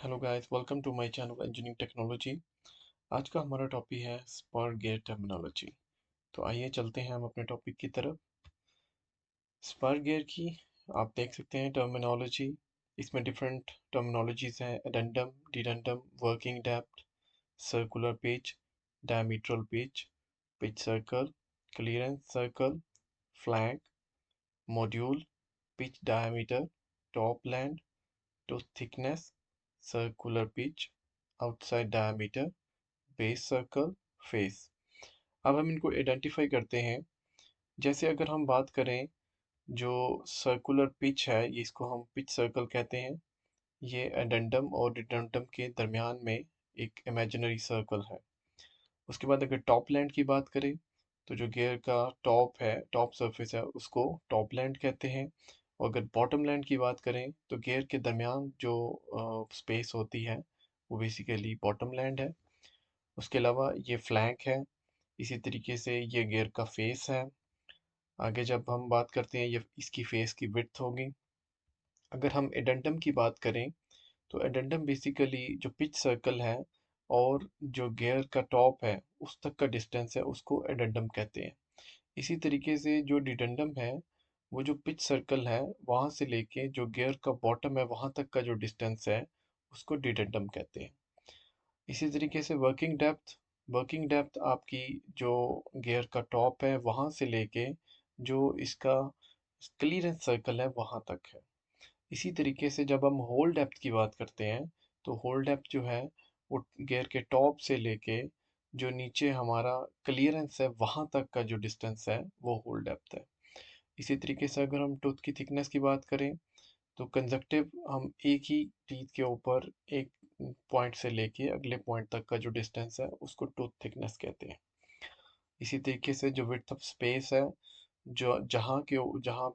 Hello guys, welcome to my channel engineering technology. आज का हमारा टॉपिक है स्पर गियर टर्मिनोलॉजी। तो आइए चलते हैं हम अपने टॉपिक की तरफ। स्पर गियर की आप देख सकते हैं टर्मिनोलॉजी। इसमें डिफरेंट टर्मिनोलॉजीज हैं: addendum, dedendum, working depth, circular pitch, diametral pitch, pitch circle, clearance circle, flank, module, pitch diameter, top land, to thickness, circular pitch, outside diameter, base circle, face। अब हम इनको आइडेंटिफाई करते हैं। जैसे अगर हम बात करें, जो सर्कुलर पिच है, ये इसको हम पिच सर्कल कहते हैं। ये एडेंडम और डिडेंडम के दरमियान में एक इमेजिनरी सर्कल है। उसके बाद अगर टॉप लैंड की बात करें, तो जो गियर का टॉप है, टॉप सरफेस है, उसको टॉप लैंड कहते हैं। और अगर बॉटम लैंड की बात करें, तो गियर के दरमियान जो स्पेस होती है, वो बेसिकली बॉटम लैंड है। उसके अलावा ये फ्लैंक है। इसी तरीके से ये गियर का फेस है। आगे जब हम बात करते हैं, ये इसकी फेस की विड्थ होगी। अगर हम एडेंडम की बात करें, तो एडेंडम बेसिकली जो पिच सर्कल है और जो गियर का टॉप है उस तक का डिस्टेंस है, उसको एडेंडम कहते हैं। इसी तरीके से जो डिडेंडम है, वो जो पिच सर्कल है वहाँ से लेके जो गियर का बॉटम है वहाँ तक का जो डिस्टेंस है, उसको डिडेंडम कहते हैं। इसी तरीके से वर्किंग डेप्थ आपकी जो गियर का टॉप है वहाँ से लेके जो इसका क्लियरेंस सर्कल है वहाँ तक है। इसी तरीके से जब हम होल डेप्थ की बात करते हैं, तो होल डेप्थ जो है वो गियर के टॉप से लेके जो नीचे हमारा क्लियरेंस है वहाँ तक का जो डिस्टेंस है वो होल डेप्थ है। इसी तरीके से अगर हम टूथ की थिकनेस की बात करें, तो कंजक्टिव हम एक ही टीथ के ऊपर एक पॉइंट से लेके अगले पॉइंट तक का जो डिस्टेंस है उसको टूथ थिकनेस कहते हैं। इसी तरीके से जो विड्थ ऑफ स्पेस है, जो जहाँ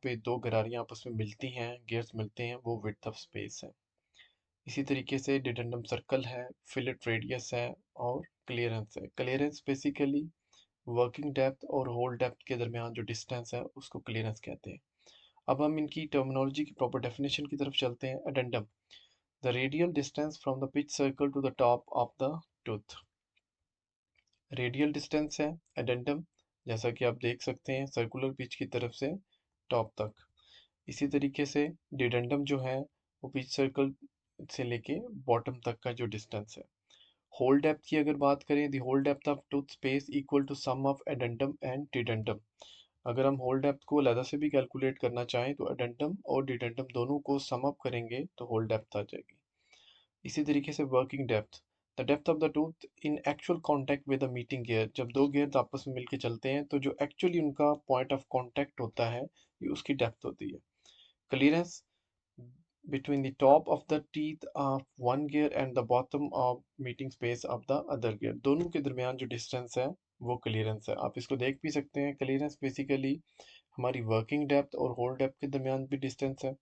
पे दो गरारियाँ आपस में मिलती हैं, गियर्स मिलते हैं, वो विड्थ ऑफ स्पेस है। इसी तरीके से डिडेंडम सर्कल है, फिलेट रेडियस है और क्लियरेंस है। क्लियरेंस बेसिकली वर्किंग डेप्थ और होल डेप्थ के दरमियान जो डिस्टेंस है उसको क्लियरेंस कहते हैं। अब हम इनकी टर्मिनोलॉजी की प्रॉपर डेफिनेशन की तरफ चलते हैं। Addendum: the radial distance from the pitch circle to the top of the tooth. Radial distance है एडेंडम, जैसा कि आप देख सकते हैं सर्कुलर पिच की तरफ से टॉप तक। इसी तरीके से डिडेंडम जो है वो पिच सर्कल से लेके बॉटम तक का जो डिस्टेंस है। होल डेप्थ की अगर बात करें, the whole depth of tooth space equal to sum of addendum and dedendum. अगर हम होल डेप्थ को अलग से भी कैलकुलेट करना चाहें, तो एडेंडम और डिडेंडम दोनों को सम अप करेंगे तो होल डेप्थ आ जाएगी। इसी तरीके से working depth: the depth of the tooth in actual contact with the meeting gear. जब दो गियर आपस में मिलकर चलते हैं, तो जो एक्चुअली उनका पॉइंट ऑफ कॉन्टैक्ट होता है, ये उसकी डेप्थ होती है। Clearance: between the top of the teeth of one gear and the bottom of meeting space of the other gear। दोनों के दरमियान जो डिस्टेंस है वो क्लियरेंस है। आप इसको देख भी सकते हैं। क्लियरेंस बेसिकली हमारी वर्किंग डेप्थ और होल डेप्थ के दरमियान भी डिस्टेंस है।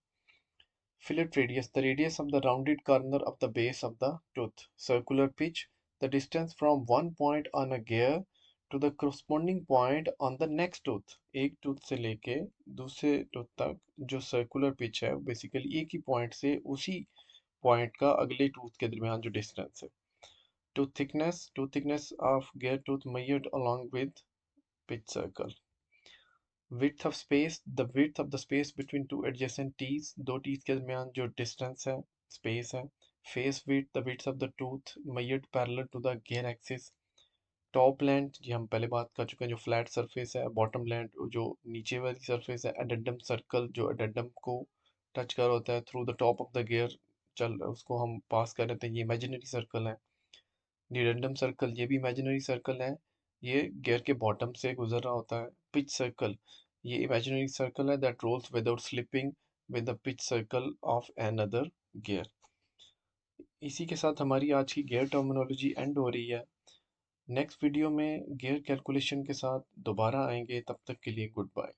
Fillet radius: the radius of the rounded corner of the base of the tooth. Circular pitch: the distance from one point on a gear to the corresponding point on the next tooth. एक tooth से लेके दूसरे tooth तक जो circular pitch है, basically एक ही point से उसी पॉइंट का अगले टूथ के दरमियान जो डिस्टेंस है। Tooth thickness of gear tooth measured along with pitch circle। Width of space: the width of the space between two adjacent teeth. दो टीथ के दरमियान जो डिस्टेंस है, स्पेस है। Face width: the width of the tooth measured parallel to the gear axis। Top land, जी हम पहले बात कर चुके हैं, जो फ्लैट सरफेस है। बॉटम लैंड जो नीचे वाली सरफेस है। एडेंडम सर्कल जो एडेंडम को टच कर होता है through the top of the gear, चल उसको हम पास कर रहे थे, ये इमेजिनरी सर्कल है। डिडेंडम सर्कल ये भी इमेजिनरी सर्कल है, ये गियर के बॉटम से गुजर रहा होता है। पिच सर्कल ये इमेजिनरी सर्कल है that rolls without slipping with the pitch circle of another gear. इसी के साथ हमारी आज की गियर टर्मिनोलॉजी एंड हो रही है। नेक्स्ट वीडियो में गियर कैलकुलेशन के साथ दोबारा आएंगे। तब तक के लिए गुड बाय।